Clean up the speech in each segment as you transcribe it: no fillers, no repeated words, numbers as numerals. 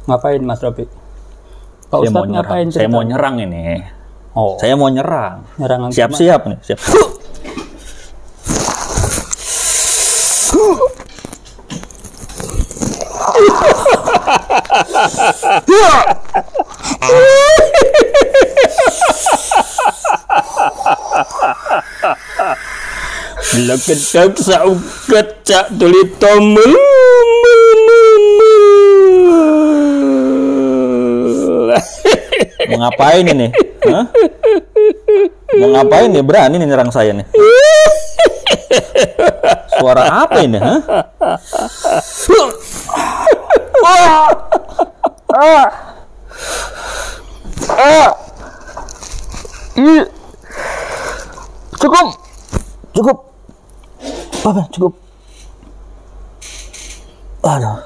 Ngapain Mas Robi? Pak Saya Ustadz ngapain? Saya mau nyerang ini. Oh. Saya mau nyerang. Nyerang Siap-siap nih. Siap. Lekedak sauket cak tuli tomel. Mau ngapain ini? Hah? Mau ngapain nih? Berani nih nyerang saya nih. Suara apa ini? Hah? Cukup. Apa? Cukup. Aduh.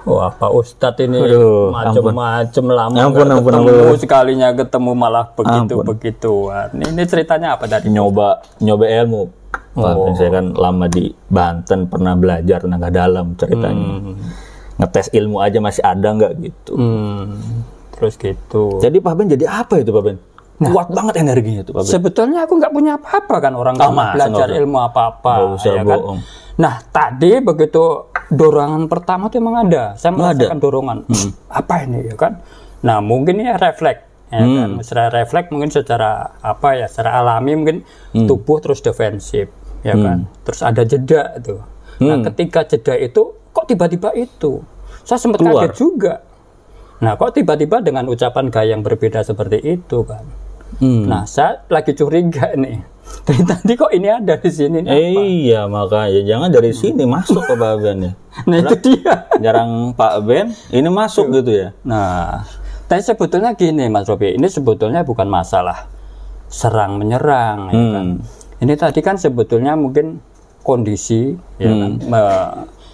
Wah, Pak Ustadz ini macam-macam lama Ampun. sekalinya ketemu malah begitu-begituan. Ini ceritanya apa tadi? Nyoba ilmu. Saya kan lama di Banten, pernah belajar tenaga dalam ceritanya. Ngetes ilmu aja masih ada nggak gitu. Terus gitu. Jadi Pak Ben jadi apa itu Pak Ben? Kuat banget energinya tuh Pak Ben. Sebetulnya aku nggak punya apa-apa kan orang belajar ilmu apa-apa. Ya kan? Nah tadi begitu dorongan pertama tuh emang ada. Saya merasakan dorongan. Apa ini ya kan? Nah mungkin ya refleks. Ya kan? Secara refleks mungkin secara apa ya? Secara alami mungkin tubuh terus defensif. Ya kan? Terus ada jeda tuh. Nah ketika jeda itu kok tiba-tiba itu? Saya sempat kaget juga. Nah kok tiba-tiba dengan ucapan gaya yang berbeda seperti itu kan? Nah saya lagi curiga nih. Dari tadi kok ini ada di sini? Iya makanya jangan dari sini masuk ke Pak Ben ya. Nah itu dia. Jarang Pak Ben ini masuk gitu ya. Nah tapi sebetulnya gini Mas Robi, ini sebetulnya bukan masalah serang menyerang. Ya kan? Ini tadi kan sebetulnya mungkin kondisi ya kan?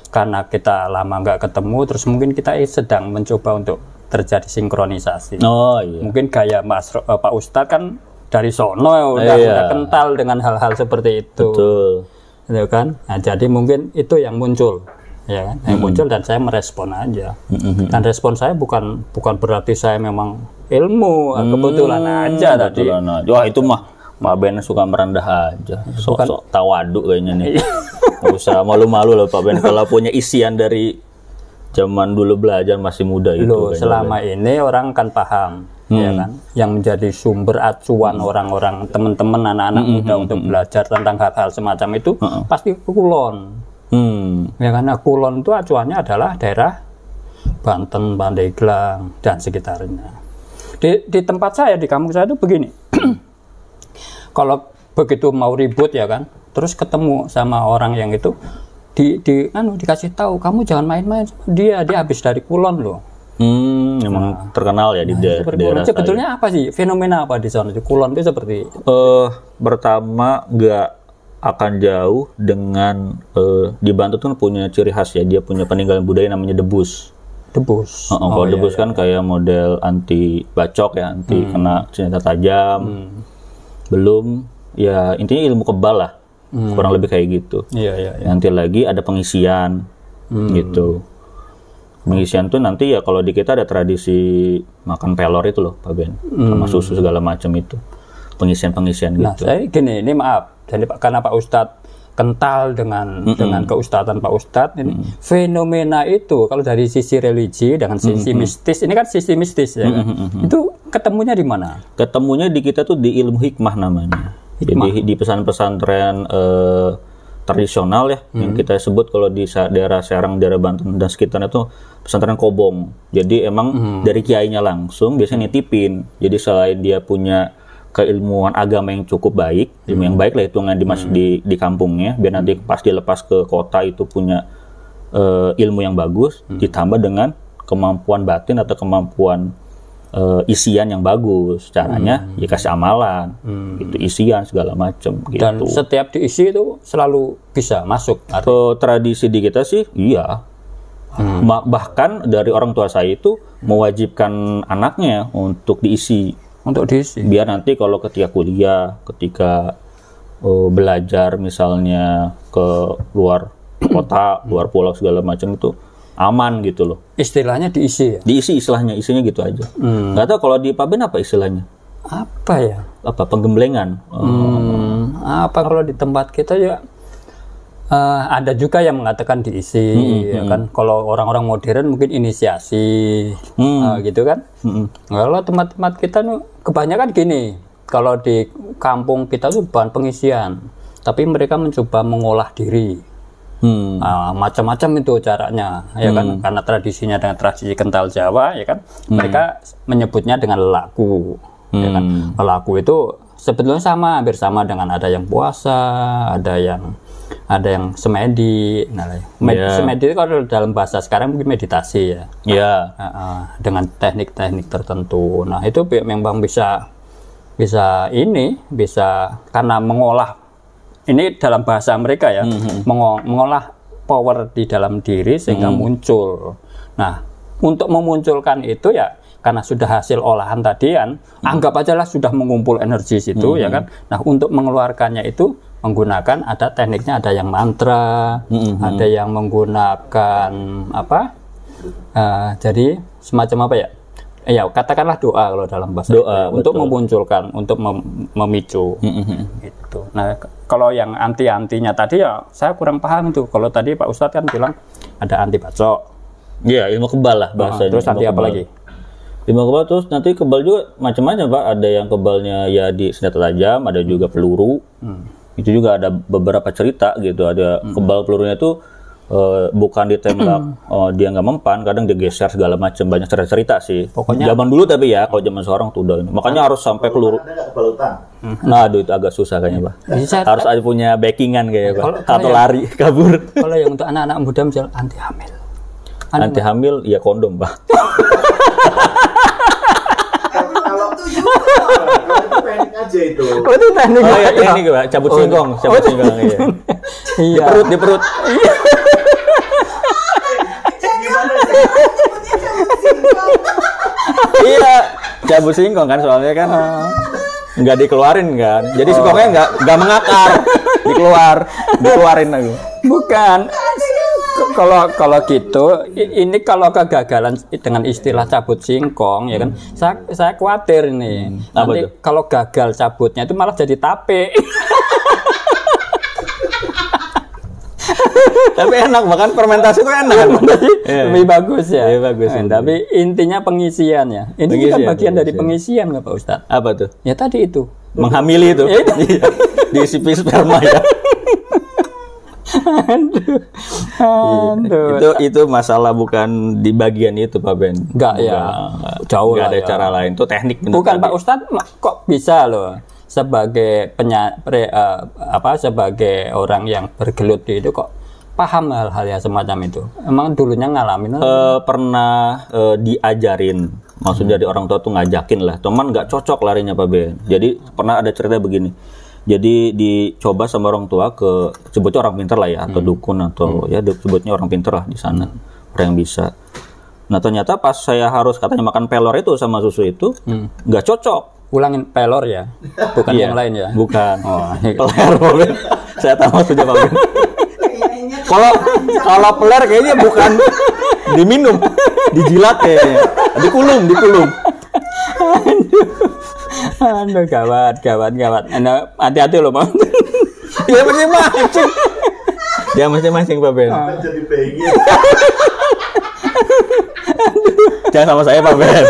Karena kita lama nggak ketemu, terus mungkin kita sedang mencoba untuk terjadi sinkronisasi. Oh iya. Mungkin gaya Pak Ustadz kan dari sono udah kental dengan hal-hal seperti itu. Betul. Gitu kan? Nah, jadi mungkin itu yang muncul, ya kan? Yang muncul dan saya merespon aja. Dan respon saya bukan berarti saya memang ilmu, kebetulan aja tadi. Wah itu mah Pak Ben suka merendah aja. Sok tawadu kayaknya nih. Nggak usah malu-malu loh Pak Ben kalau punya isian dari zaman dulu belajar masih muda itu. Loh, selama ini orang kan paham, ya kan, yang menjadi sumber acuan orang-orang, teman-teman, anak-anak muda untuk belajar tentang hal-hal semacam itu pasti Kulon. Ya karena Kulon itu acuannya adalah daerah Banten, Pandeglang dan sekitarnya. Di tempat saya, di kampung saya itu begini. Kalau begitu mau ribut ya kan, terus ketemu sama orang yang itu dikasih tahu kamu jangan main-main sama dia habis dari Kulon loh. Memang terkenal ya di daerah. Sebetulnya apa sih fenomena apa di sana di Kulon itu seperti? Pertama nggak akan jauh dengan di Banten tuh punya ciri khas ya, dia punya peninggalan budaya namanya debus. Kalau debus kan kayak model anti bacok ya, anti kena senjata tajam. Belum ya intinya ilmu kebal lah. Kurang lebih kayak gitu. Nanti lagi ada pengisian gitu. Pengisian tuh nanti ya kalau di kita ada tradisi makan pelor itu loh Pak Ben, sama susu segala macam itu. Pengisian gitu. Nah, saya gini, ini maaf. Jadi karena Pak Ustadz kental dengan keustatan Pak Ustadz ini fenomena itu kalau dari sisi religi dengan sisi mistis, ini kan sisi mistis ya. Itu ketemunya di mana? Ketemunya di kita tuh di ilmu hikmah namanya. Jadi di pesantren tradisional ya, yang kita sebut kalau di daerah Serang, daerah Banten dan sekitarnya itu pesantren Kobong. Jadi emang dari kiainya langsung biasanya nitipin. Jadi selain dia punya keilmuan agama yang cukup baik, ilmu yang baik lah hitungan di kampungnya, biar nanti pas dilepas ke kota itu punya ilmu yang bagus, ditambah dengan kemampuan batin atau kemampuan isian yang bagus. Caranya ya kasih amalan, gitu, isian segala macam gitu. Dan setiap diisi itu selalu bisa masuk. Tradisi di kita sih iya. Bahkan dari orang tua saya itu mewajibkan anaknya untuk diisi. Biar nanti kalau ketika kuliah, ketika belajar misalnya ke luar kota, luar pulau segala macam itu aman gitu loh. Istilahnya diisi ya? Diisi isinya gitu aja. Nggak tahu kalau di Pak Ben apa istilahnya? Apa ya? Apa penggemblengan? Apa kalau di tempat kita ya ada juga yang mengatakan diisi, ya kan? Kalau orang-orang modern mungkin inisiasi, gitu kan? Kalau tempat-tempat kita kebanyakan gini. Kalau di kampung kita tuh bahan pengisian, tapi mereka mencoba mengolah diri. Macam-macam itu caranya, ya kan? Karena tradisinya dengan tradisi kental Jawa, ya kan? Mereka menyebutnya dengan lelaku, ya kan? Lelaku itu sebetulnya hampir sama dengan ada yang puasa, ada yang semedi. Nah, semedi itu kalau dalam bahasa sekarang mungkin meditasi ya. Dengan teknik-teknik tertentu. Nah, itu memang bisa karena mengolah ini dalam bahasa mereka ya, mengolah power di dalam diri sehingga muncul. Nah, untuk memunculkan itu ya karena sudah hasil olahan tadi kan, anggap aja lah sudah mengumpul energi situ ya kan. Nah, untuk mengeluarkannya itu menggunakan ada tekniknya, ada yang mantra, ada yang menggunakan apa? Jadi semacam apa ya? Ya katakanlah doa kalau dalam bahasa doa, untuk memunculkan, untuk memicu itu. Nah, kalau yang anti-antinya tadi ya saya kurang paham itu. Kalau tadi Pak Ustadz kan bilang ada anti bacok. Iya, ilmu kebal lah bahasanya. Terus anti apa lagi? Ilmu kebal terus nanti kebal juga macam-macam Pak. Ada yang kebalnya ya di senjata tajam, ada juga peluru. Itu juga ada beberapa cerita gitu. Ada kebal pelurunya itu bukan ditembak, dia nggak mempan, kadang digeser segala macam, banyak cerita sih. Pokoknya zaman dulu tapi ya, kalau zaman sekarang tuh udah ini. Makanya harus sampai peluru. Nah, aduh itu agak susah kayaknya Pak. Harus ada punya backingan kayaknya Pak. Atau lari kabur. Kalau yang untuk anak-anak muda misalnya anti hamil. Anti hamil ya kondom Pak. Teknik aja itu. Itu teknik. Oh ya teknik Pak, cabut singkong, iya. Di perut. Iya, cabut singkong kan soalnya kan nggak dikeluarin kan, jadi singkongnya nggak mengakar, dikeluarin aku. Bukan. Kalau gitu, ini kalau kegagalan dengan istilah cabut singkong ya kan, saya khawatir ini. Nanti kalau gagal cabutnya itu malah jadi tape. Tapi enak, bahkan fermentasi itu enak. Lebih bagus ya. Lebih bagus. Tapi intinya pengisiannya. Ini kan bagian dari pengisian nggak Pak Ustadz? Apa tuh? Ya tadi itu. Menghamili itu. Diisi sperma ya. Itu masalah bukan di bagian itu Pak Ben. Enggak ya. Jauh lah. Ada cara lain. Itu teknik. Bukan Pak Ustadz kok bisa loh. Sebagai sebagai orang yang bergelut di itu kok paham hal-hal yang semacam itu. Emang dulunya ngalamin? Pernah diajarin, maksudnya dari orang tua tuh ngajakin lah. Cuman nggak cocok larinya Pak Ben. Jadi pernah ada cerita begini. Jadi dicoba sama orang tua ke sebutnya orang pintar lah ya, atau dukun atau ya sebutnya orang pintar lah di sana, orang yang bisa. Nah ternyata pas saya harus katanya makan pelor itu sama susu itu nggak cocok. Ulangin pelor ya, bukan yang lain ya? Bukan. Peler, saya tahu maksudnya Pak Ben. Kalau peler kayaknya bukan diminum, dijilat kayaknya, dikulum. Aduh, gawat. Hati-hati loh Pak. Dia masing-masing Pak Ben. Jadi pengen. Jangan sama saya Pak Ben.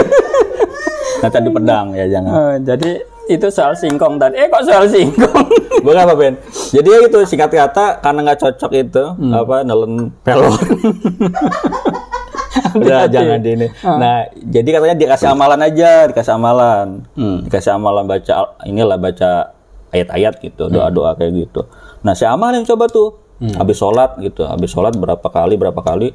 Nanti adu pedang ya jangan. Jadi itu soal singkong tadi. Kok soal singkong? Bukan Pak Ben. Jadi itu singkat kata karena nggak cocok itu nelen pelor. Udah jangan di ini. Nah, jadi katanya dikasih amalan aja, dikasih amalan baca ayat-ayat gitu, doa-doa kayak gitu. Nah, si amalin coba tuh. Habis sholat berapa kali.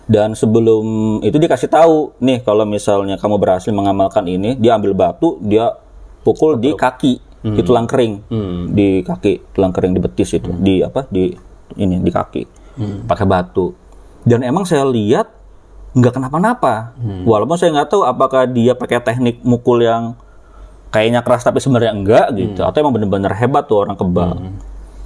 Dan sebelum itu dikasih tahu, nih kalau misalnya kamu berhasil mengamalkan ini, dia ambil batu, dia pukul di kaki, di tulang kering, di kaki, tulang kering di betis itu, di kaki, pakai batu. Dan emang saya lihat nggak kenapa-napa, walaupun saya nggak tahu apakah dia pakai teknik mukul yang kayaknya keras tapi sebenarnya enggak gitu, atau emang bener-bener hebat tuh orang kebal.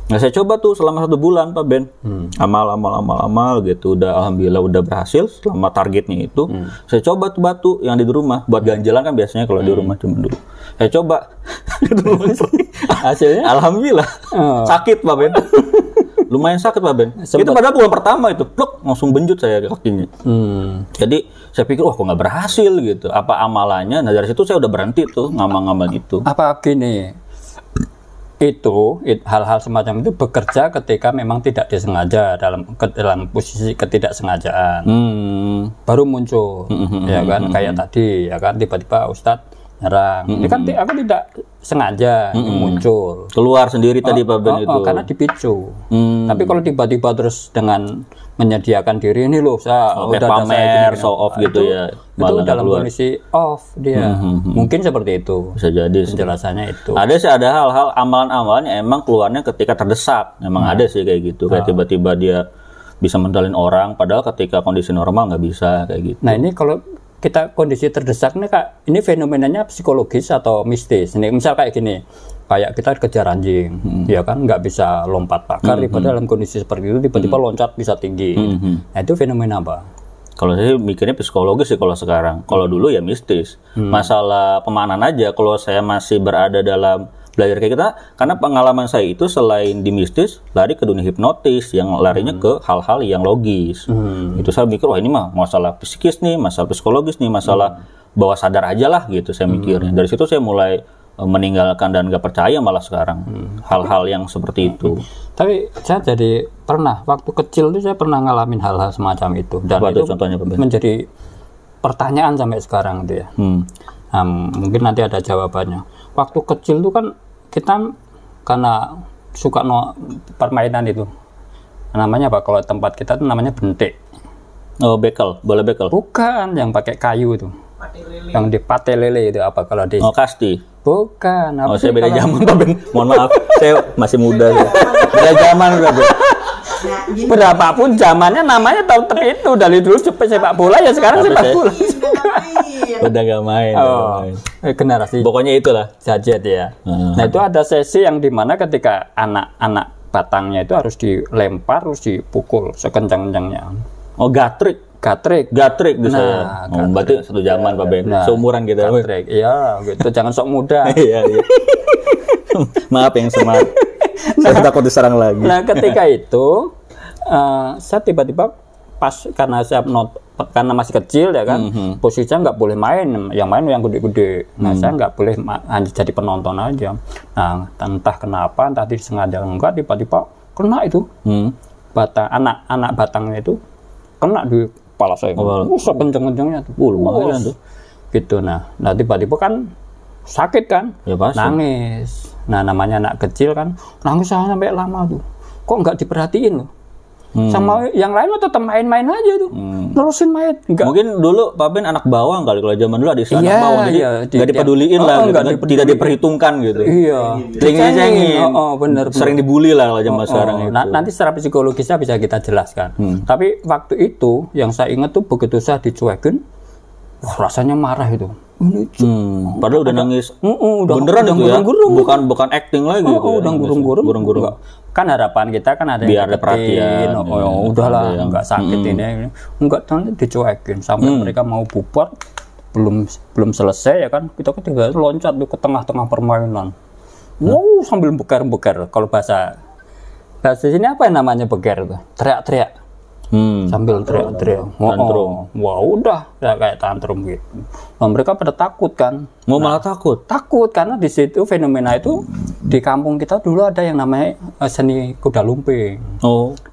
Nah saya coba tuh selama 1 bulan Pak Ben, amal gitu, alhamdulillah udah berhasil selama targetnya itu. Saya coba tuh batu yang di rumah buat ganjalan kan biasanya kalau di rumah cuma dulu. Saya coba, hasilnya alhamdulillah sakit Pak Ben, lumayan sakit Pak Ben. Itu padahal bulan pertama itu, pluk langsung benjut saya kakinya. Jadi saya pikir wah kok nggak berhasil gitu, apa amalannya? Nah dari situ saya udah berhenti tuh ngamal-ngamal itu. Apa gini? Itu hal-hal semacam itu bekerja ketika memang tidak disengaja dalam posisi ketidaksengajaan baru muncul ya kan kayak tadi ya kan tiba-tiba Ustadz nyerang ini kan aku tidak sengaja muncul keluar sendiri tadi Pak Ben itu karena dipicu tapi kalau tiba-tiba terus dengan menyediakan diri ini loh saya udah pamer show off gitu ya itu dalam kondisi off dia mungkin seperti itu bisa jadi penjelasannya itu ada sih ada hal-hal amalan-amalannya emang keluarnya ketika terdesak memang ada sih kayak gitu kayak tiba-tiba dia bisa mentalin orang padahal ketika kondisi normal nggak bisa kayak gitu. Nah ini kalau kita kondisi terdesak nih Kak ini fenomenanya psikologis atau mistis ini misal kayak gini kayak kita kejar anjing, ya kan nggak bisa lompat pagar, padahal dalam kondisi seperti itu tiba-tiba loncat bisa tinggi. Nah itu fenomena apa? Kalau saya mikirnya psikologis sih kalau sekarang. Kalau dulu ya mistis. Masalah pemahaman aja. Kalau saya masih berada dalam belajar kayak kita, karena pengalaman saya itu selain di mistis, lari ke dunia hipnotis yang larinya ke hal-hal yang logis. Itu saya mikir wah ini mah masalah psikis nih, masalah psikologis nih, masalah bawah sadar aja lah gitu saya mikirnya. Dari situ saya mulai meninggalkan dan gak percaya malah sekarang hal-hal yang seperti itu. Tapi saya jadi pernah waktu kecil itu saya pernah ngalamin hal-hal semacam itu dan itu contohnya menjadi pertanyaan sampai sekarang gitu ya. Nah, mungkin nanti ada jawabannya. Waktu kecil itu kan kita karena suka permainan itu namanya apa kalau tempat kita itu namanya bentik. Oh bekel, bola bekel? Bukan yang pakai kayu itu. Yang di pate lele itu apa kalau di kasti? Bukan. Oh saya beda zaman Pak Ben. Mohon maaf, saya masih muda. Beda zaman Pak Ben. Berapapun zamannya namanya tetap itu dari dulu sepak bola ya sekarang sepak bola. Udah gak main. Generasi. Pokoknya itulah gadget ya. Nah itu ada sesi yang dimana ketika anak-anak batangnya itu harus dilempar, harus dipukul sekencang-kencangnya. Oh gatrik di saya. Berarti satu zaman Pak Ben. Seumuran kita. Gatrik. Iya, gitu. Jangan sok muda. Iya. Maaf yang smart. Saya takut diserang lagi. Nah, ketika itu saya tiba-tiba pas karena karena masih kecil ya kan, posisinya nggak boleh main, yang main yang gede-gede. Nah, saya nggak boleh hanya jadi penonton aja. Nah, entah kenapa, entah disengaja enggak, tiba-tiba kena itu. Anak batangnya itu kena di kepala saya. Kenceng-kencengnya tuh. Lumayan tuh. Gitu. Nah, tiba-tiba kan sakit kan? Ya, pasti. Nangis. Nah, namanya anak kecil kan, nangis sampai lama tuh. Kok nggak diperhatiin loh? Sama yang lain tetap main-main aja tuh. Terusin main. Enggak. Mungkin dulu Pak Ben anak bawang kali kalau zaman dulu ada istilah anak bawang jadi nggak dipeduliin lah gitu. Tidak diperhitungkan gitu. Iya. Cengeng. Bener. Sering dibully lah kalau zaman sekarang itu. Nanti secara psikologisnya bisa kita jelaskan. Tapi waktu itu yang saya ingat tuh begitu saya dicuekin, rasanya marah itu. Padahal udah nangis. Beneran itu ya. Bukan acting lagi gitu. Udah gurung-gurung. Kan harapan kita kan ada biar ada perhatian. Udahlah enggak sakit ini. Enggak nanti dicuekin sampai mereka mau bubar belum selesai ya kan. Kita ketiga loncat tuh ke tengah-tengah permainan. Sambil beker-beker. Kalau bahasa sini apa yang namanya beker itu? Teriak-teriak. Sambil teriak-teriak. Wah udah kayak tantrum gitu. Nah, mereka pada takut kan. Malah takut karena di situ fenomena itu di kampung kita dulu ada yang namanya seni kuda lumping.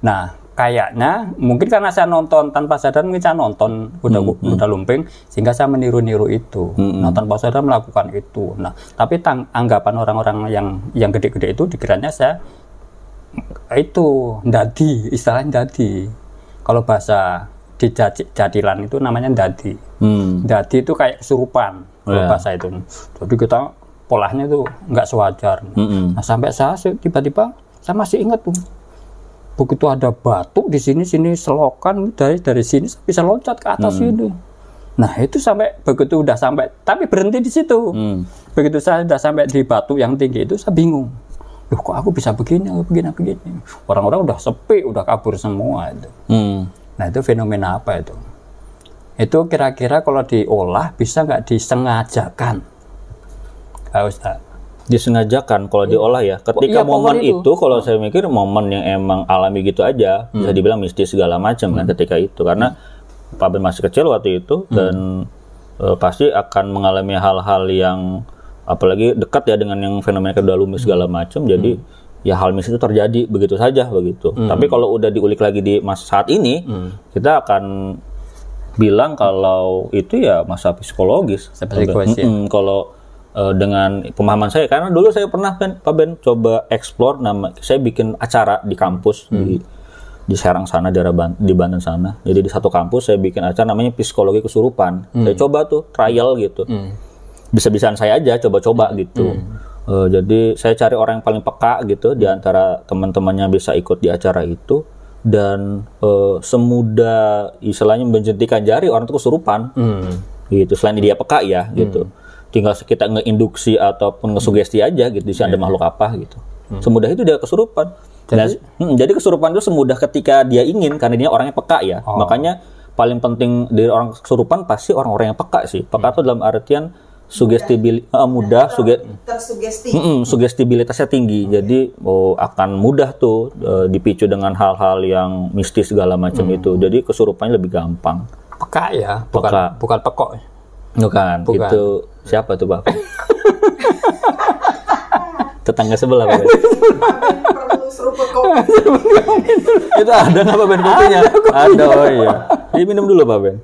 Nah kayaknya mungkin karena saya nonton tanpa sadar mungkin saya nonton kuda lumping sehingga saya meniru-niru itu. Nah tanpa sadar melakukan itu. Nah tapi anggapan orang-orang yang gede-gede itu dikiranya saya itu dadi, istilahnya dadi. Kalau bahasa di jadilan itu namanya dadi. Dadi itu kayak kesurupan bahasa itu. Jadi kita polanya itu nggak sewajar. Nah sampai saya tiba-tiba saya masih ingat tuh. Begitu ada batu di sini selokan dari sini bisa loncat ke atas itu. Nah itu sampai begitu udah sampai, tapi berhenti di situ. Begitu saya udah sampai di batu yang tinggi itu, saya bingung. Loh kok aku bisa begini. Orang-orang udah sepi, udah kabur semua itu. Nah itu fenomena apa itu? Itu kira-kira kalau diolah bisa nggak disengajakan? Pak Ustaz? Disengajakan kalau diolah ya. Ketika momen itu kalau saya mikir momen yang emang alami gitu aja, bisa dibilang mistis segala macam kan ketika itu. Karena Pak Ben masih kecil waktu itu dan pasti akan mengalami hal-hal yang apalagi dekat ya dengan yang fenomena kedalumi segala macam. Jadi ya hal mistis itu terjadi begitu saja begitu. Tapi kalau udah diulik lagi di masa saat ini, kita akan bilang kalau itu ya masa psikologis. Kalau dengan pemahaman saya, karena dulu saya pernah Pak Ben coba explore, saya bikin acara di kampus di Serang sana, di Banten sana. Jadi di satu kampus saya bikin acara namanya psikologi kesurupan. Saya coba tuh trial gitu. Bisa-bisaan saya aja coba-coba gitu. Jadi saya cari orang yang paling peka gitu di antara teman-temannya bisa ikut di acara itu, dan semudah istilahnya menjentikan jari orang itu kesurupan. Gitu. Selain dia peka ya gitu. Tinggal kita ngeinduksi ataupun ngesugesti aja gitu, di sini ada makhluk apa gitu. Semudah itu dia kesurupan. Jadi kesurupan itu semudah ketika dia ingin, karena dia orangnya peka ya. Makanya paling penting dari orang kesurupan pasti orang-orang yang peka sih. Peka itu dalam artian mudah, sugestibilitasnya tinggi. Jadi akan mudah tuh dipicu dengan hal-hal yang mistis segala macam itu. Jadi kesurupannya lebih gampang. Peka ya, bukan pekok. Bukan. Itu siapa tuh Bapak? Tetangga sebelah Pak Ben. Perlu seruput kopi. Itu ada nggak Pak Ben kopinya? Ada, oh iya. Jadi minum dulu Pak Ben.